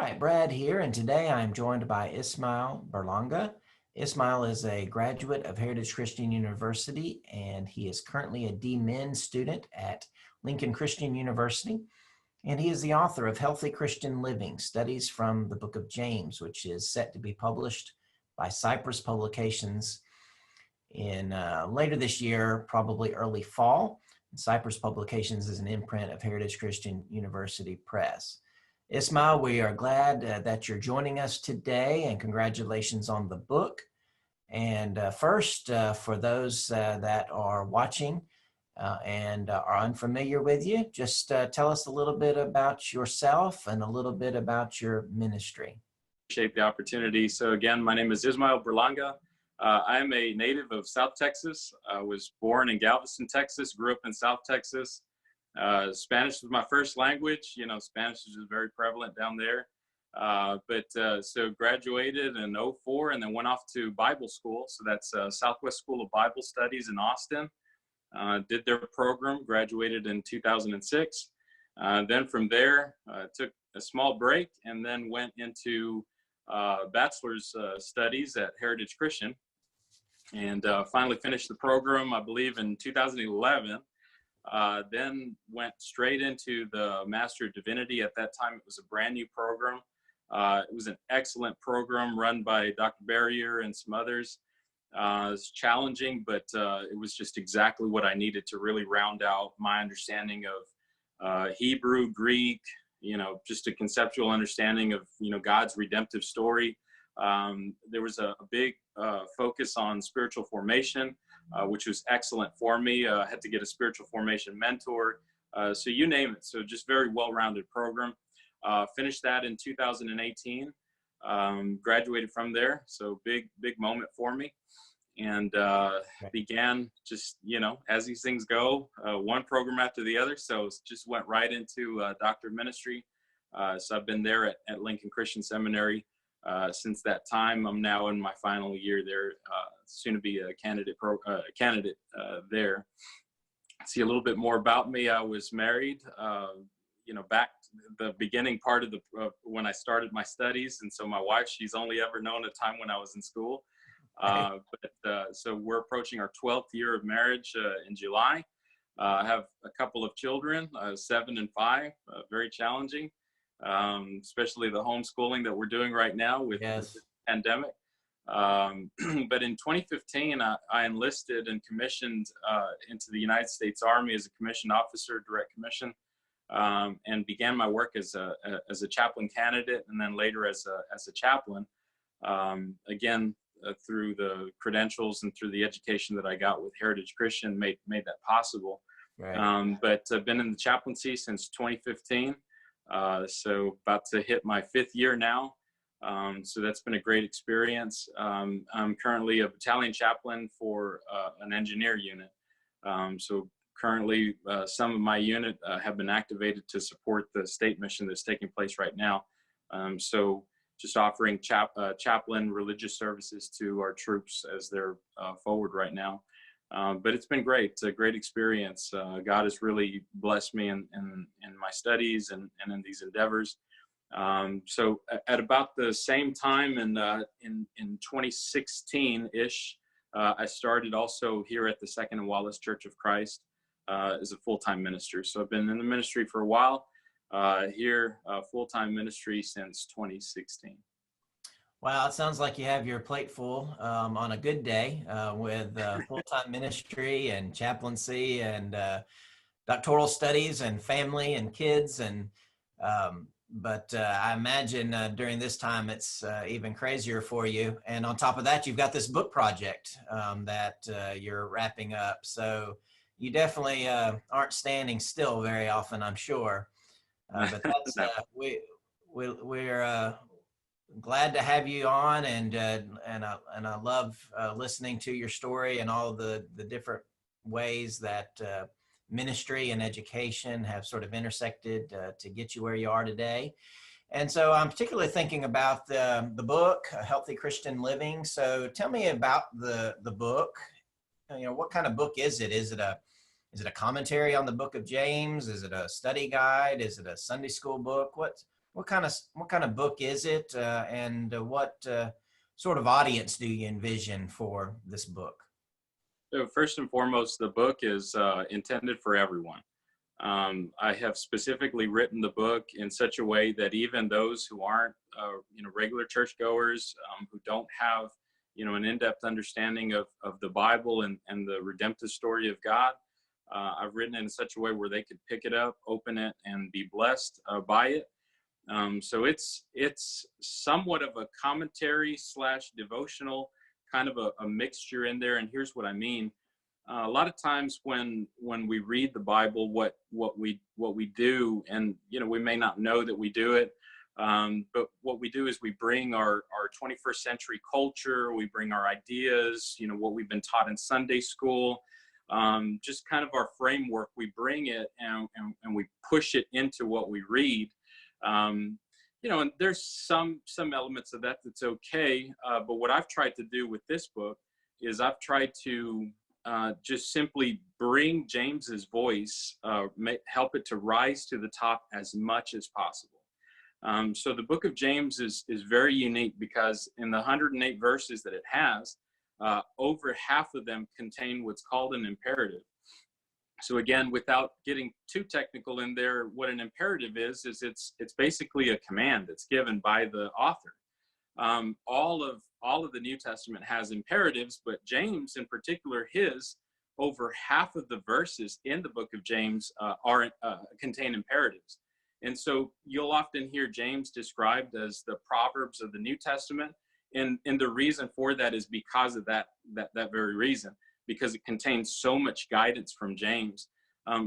right, Brad here, and today I'm joined by Ismael Berlanga. Ismael is a graduate of Heritage Christian University, and he is currently a D-Min student at Lincoln Christian University. And he is the author of Healthy Christian Living, Studies from the Book of James, which is set to be published by Cypress Publications in later this year, probably early fall. Cypress Publications is an imprint of Heritage Christian University Press. Ismael, we are glad that you're joining us today, and congratulations on the book. And first, for those that are watching and are unfamiliar with you, just tell us a little bit about yourself and a little bit about your ministry. Appreciate the opportunity. So again, my name is Ismael Berlanga. I am a native of South Texas. I was born in Galveston, Texas, grew up in South Texas. Spanish was my first language. You know, Spanish is just very prevalent down there. So graduated in '04 and then went off to Bible school. So that's Southwest School of Bible Studies in Austin. Did their program, graduated in 2006. Then from there, took a small break and then went into bachelor's studies at Heritage Christian. And finally finished the program, I believe, in 2011. Then went straight into the Master of Divinity. At that time, it was a brand new program. It was an excellent program run by Dr. Barrier and some others. It was challenging, but it was just exactly what I needed to really round out my understanding of Hebrew, Greek, just a conceptual understanding of, God's redemptive story. There was a big focus on spiritual formation, which was excellent for me. I had to get a spiritual formation mentor. So you name it. So just very well-rounded program. Finished that in 2018. Graduated from there. So big moment for me. And began just, as these things go, one program after the other. So just went right into doctor of ministry. So I've been there at Lincoln Christian Seminary since that time. I'm now in my final year there, soon to be a candidate there. See a little bit more about me. I was married, back the beginning part of when I started my studies. And so my wife, she's only ever known a time when I was in school. So we're approaching our 12th year of marriage in July. I have a couple of children, 7 and 5, very challenging, especially the homeschooling that we're doing right now with the pandemic. But in 2015, I enlisted and commissioned into the United States Army as a commissioned officer, direct commission, and began my work as a chaplain candidate, and then later as a chaplain. Again, through the credentials and through the education that I got with Heritage Christian made that possible. Right. But I've been in the chaplaincy since 2015. So about to hit my 5th year now. So that's been a great experience. I'm currently a battalion chaplain for an engineer unit. So currently some of my unit have been activated to support the state mission that's taking place right now. So just offering chaplain religious services to our troops as they're forward right now. But it's been great. It's a great experience. God has really blessed me in my studies and in these endeavors. So at about the same time in 2016-ish, I started also here at the Second and Wallace Church of Christ as a full-time minister. So I've been in the ministry for a while. Here, full-time ministry since 2016. Wow, it sounds like you have your plate full on a good day with full-time ministry and chaplaincy and doctoral studies and family and kids. But I imagine during this time it's even crazier for you. And on top of that, you've got this book project that you're wrapping up. So you definitely aren't standing still very often, I'm sure. But that's we're glad to have you on, and I love listening to your story and all the different ways that ministry and education have sort of intersected to get you where you are today. And so I'm particularly thinking about the book, Healthy Christian Living. So tell me about the book. What kind of book is it? Is it a commentary on the Book of James? Is it a study guide? Is it a Sunday school book? what kind of book is it, and what sort of audience do you envision for this book? So first and foremost, the book is intended for everyone. I have specifically written the book in such a way that even those who aren't, regular churchgoers, who don't have, an in-depth understanding of the Bible and the redemptive story of God, I've written it in such a way where they could pick it up, open it, and be blessed by it. So it's somewhat of a commentary slash devotional, kind of a mixture in there. And here's what I mean. A lot of times when we read the Bible, what we do, and we may not know that we do it, but what we do is we bring our 21st century culture, we bring our ideas, what we've been taught in Sunday school, just kind of our framework. We bring it and we push it into what we read. And there's some elements of that that's okay, but what I've tried to do with this book is I've tried to just simply bring James's voice, help it to rise to the top as much as possible. So the book of James is very unique because in the 108 verses that it has, over half of them contain what's called an imperative. So again, without getting too technical in there, what an imperative is it's basically a command that's given by the author. All of the New Testament has imperatives, but James in particular, over half of the verses in the book of James contain imperatives. And so you'll often hear James described as the Proverbs of the New Testament. And the reason for that is because of that very reason, because it contains so much guidance from James.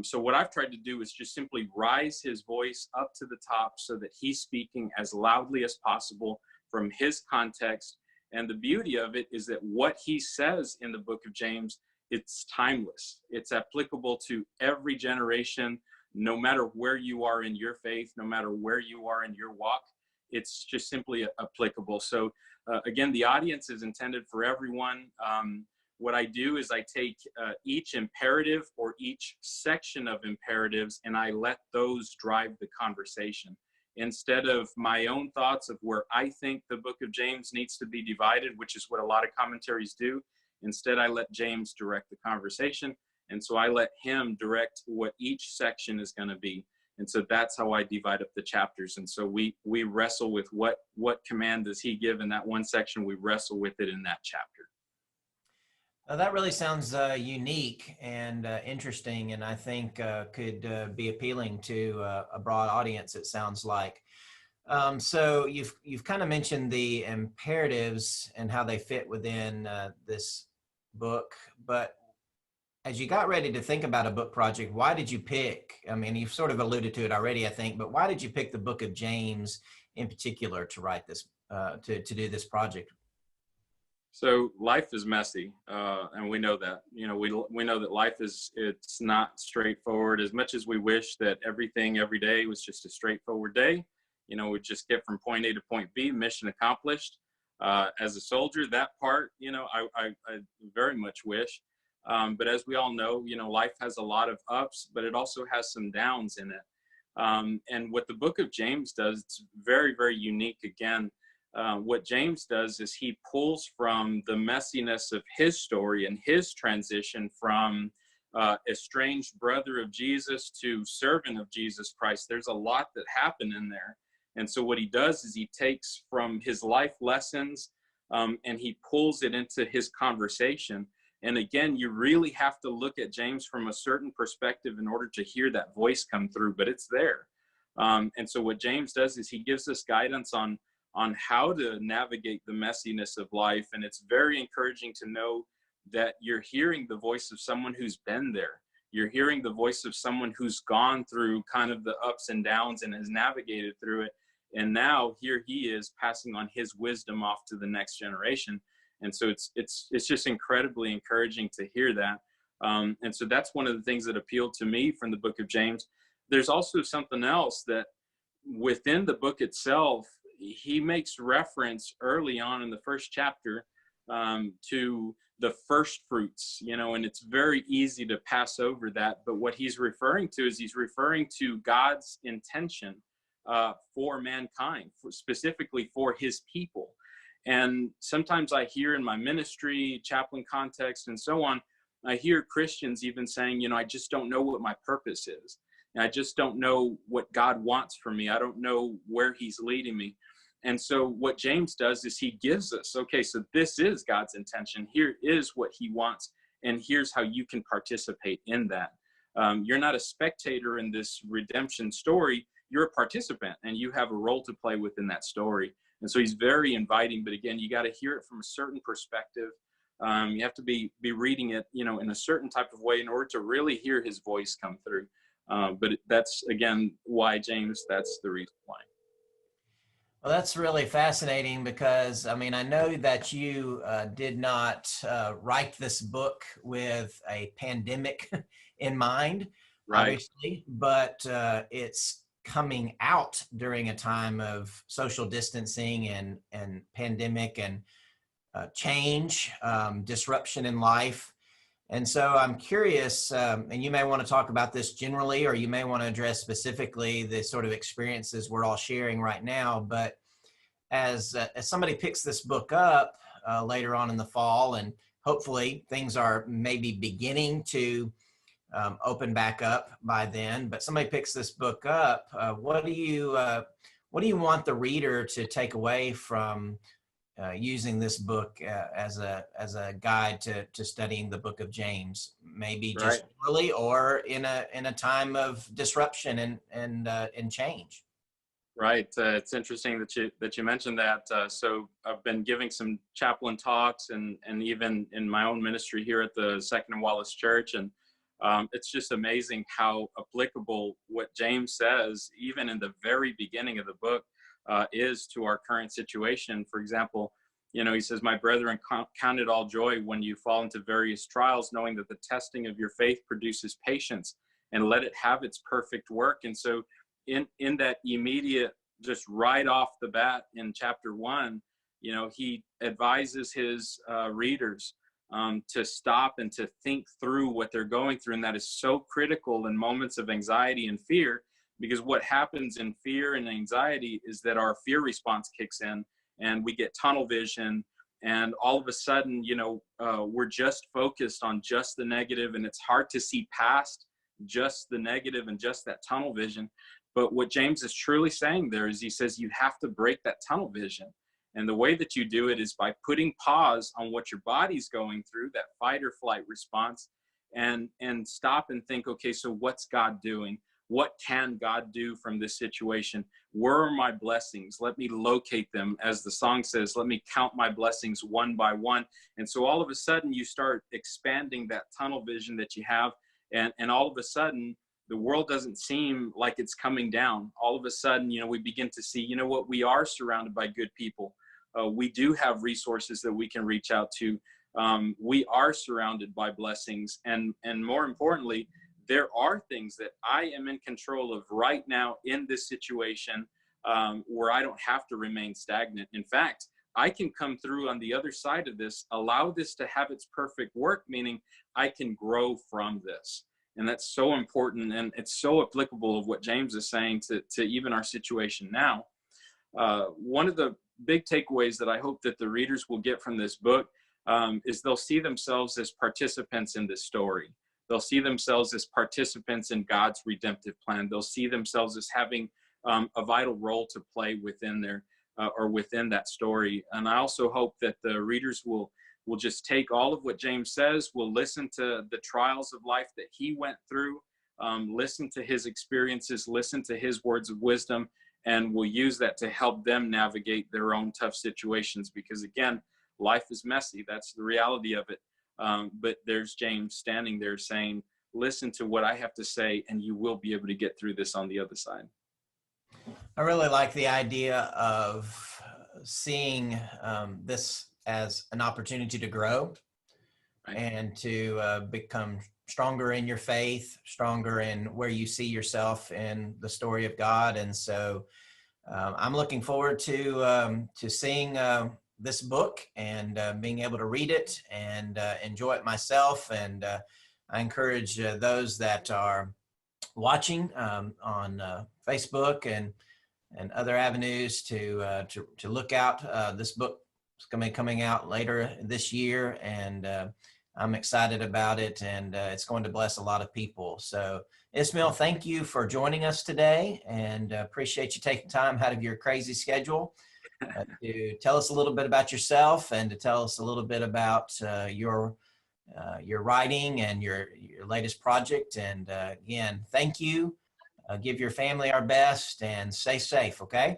So what I've tried to do is just simply rise his voice up to the top so that he's speaking as loudly as possible from his context. And the beauty of it is that what he says in the book of James, it's timeless. It's applicable to every generation, no matter where you are in your faith, no matter where you are in your walk. It's just simply applicable. So again, the audience is intended for everyone. What I do is I take each imperative or each section of imperatives and I let those drive the conversation. Instead of my own thoughts of where I think the book of James needs to be divided, which is what a lot of commentaries do, instead I let James direct the conversation. And so I let him direct what each section is going to be. And so that's how I divide up the chapters. And so we wrestle with what command does he give in that one section. We wrestle with it in that chapter. That really sounds unique and interesting, and I think could be appealing to a broad audience, it sounds like. So you've kind of mentioned the imperatives and how they fit within this book, but as you got ready to think about a book project, why did you pick, I mean, you've sort of alluded to it already, I think, but why did you pick the book of James in particular to write this, to do this project? So life is messy, and we know that. We know that life it's not straightforward. As much as we wish that everything every day was just a straightforward day, we just get from point A to point B, mission accomplished. As a soldier, that part, I very much wish. But as we all know, life has a lot of ups, but it also has some downs in it. And what the book of James does, it's very, very unique. Again, what James does is he pulls from the messiness of his story and his transition from estranged brother of Jesus to servant of Jesus Christ. There's a lot that happened in there. And so what he does is he takes from his life lessons and he pulls it into his conversation. And again, you really have to look at James from a certain perspective in order to hear that voice come through, but it's there. And so what James does is he gives us guidance on how to navigate the messiness of life. And it's very encouraging to know that you're hearing the voice of someone who's been there. You're hearing the voice of someone who's gone through kind of the ups and downs and has navigated through it. And now here he is passing on his wisdom off to the next generation. And so it's just incredibly encouraging to hear that. And so that's one of the things that appealed to me from the book of James. There's also something else that within the book itself, he makes reference early on in the first chapter to the first fruits, and it's very easy to pass over that. But what he's referring to is he's referring to God's intention for mankind, specifically for his people. And sometimes I hear in my ministry, chaplain context, and so on, I hear Christians even saying, I just don't know what my purpose is. And I just don't know what God wants from me. I don't know where he's leading me. And so what James does is he gives us, okay, so this is God's intention. Here is what he wants. And here's how you can participate in that. You're not a spectator in this redemption story. You're a participant, and you have a role to play within that story. And so he's very inviting, but again, you got to hear it from a certain perspective. You have to be reading it, in a certain type of way in order to really hear his voice come through. But that's, again, why James, that's the reason why. Well, that's really fascinating because, I know that you did not write this book with a pandemic in mind, Right. Obviously, but it's coming out during a time of social distancing and pandemic and change, disruption in life. And so I'm curious, and you may want to talk about this generally, or you may want to address specifically the sort of experiences we're all sharing right now. But as somebody picks this book up later on in the fall, and hopefully things are maybe beginning to open back up by then, but somebody picks this book up, what do you want the reader to take away from using this book as a guide to studying the book of James, maybe just early or in a time of disruption and change? Right. It's interesting that you mentioned that. So I've been giving some chaplain talks and even in my own ministry here at the Second and Wallace Church, and it's just amazing how applicable what James says, even in the very beginning of the book, is to our current situation. For example, he says, "My brethren, count it all joy when you fall into various trials, knowing that the testing of your faith produces patience, and let it have its perfect work." And so in that immediate, just right off the bat in chapter 1, he advises his readers to stop and to think through what they're going through. And that is so critical in moments of anxiety and fear, because what happens in fear and anxiety is that our fear response kicks in and we get tunnel vision. And all of a sudden, we're just focused on just the negative, and it's hard to see past just the negative and just that tunnel vision. But what James is truly saying there is he says you have to break that tunnel vision. And the way that you do it is by putting pause on what your body's going through, that fight or flight response, and stop and think, okay, so what's God doing? What can God do from this situation? Where are my blessings? Let me locate them. As the song says, let me count my blessings one by one. And so all of a sudden you start expanding that tunnel vision that you have. And all of a sudden, the world doesn't seem like it's coming down. All of a sudden, we begin to see, we are surrounded by good people. We do have resources that we can reach out to. We are surrounded by blessings. And more importantly, there are things that I am in control of right now in this situation where I don't have to remain stagnant. In fact, I can come through on the other side of this, allow this to have its perfect work, meaning I can grow from this. And that's so important, and it's so applicable of what James is saying to even our situation now. One of the big takeaways that I hope that the readers will get from this book is they'll see themselves as participants in this story. They'll see themselves as participants in God's redemptive plan. They'll see themselves as having a vital role to play within within that story. And I also hope that the readers will just take all of what James says, will listen to the trials of life that he went through, listen to his experiences, listen to his words of wisdom, and will use that to help them navigate their own tough situations. Because again, life is messy. That's the reality of it. But there's James standing there saying, listen to what I have to say, and you will be able to get through this on the other side. I really like the idea of seeing this as an opportunity to grow, right, and to become stronger in your faith, stronger in where you see yourself in the story of God. And so I'm looking forward to seeing this book and being able to read it and enjoy it myself. And I encourage those that are watching on Facebook and other avenues to look out. This book is going to be coming out later this year, and I'm excited about it, and it's going to bless a lot of people. So Ismael, thank you for joining us today, and appreciate you taking time out of your crazy schedule to tell us a little bit about yourself and to tell us a little bit about your writing and your latest project. And again, thank you. Give your family our best and stay safe, okay?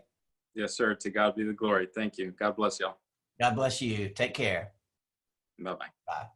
Yes, sir. To God be the glory. Thank you. God bless y'all. God bless you. Take care. Bye-bye. Bye.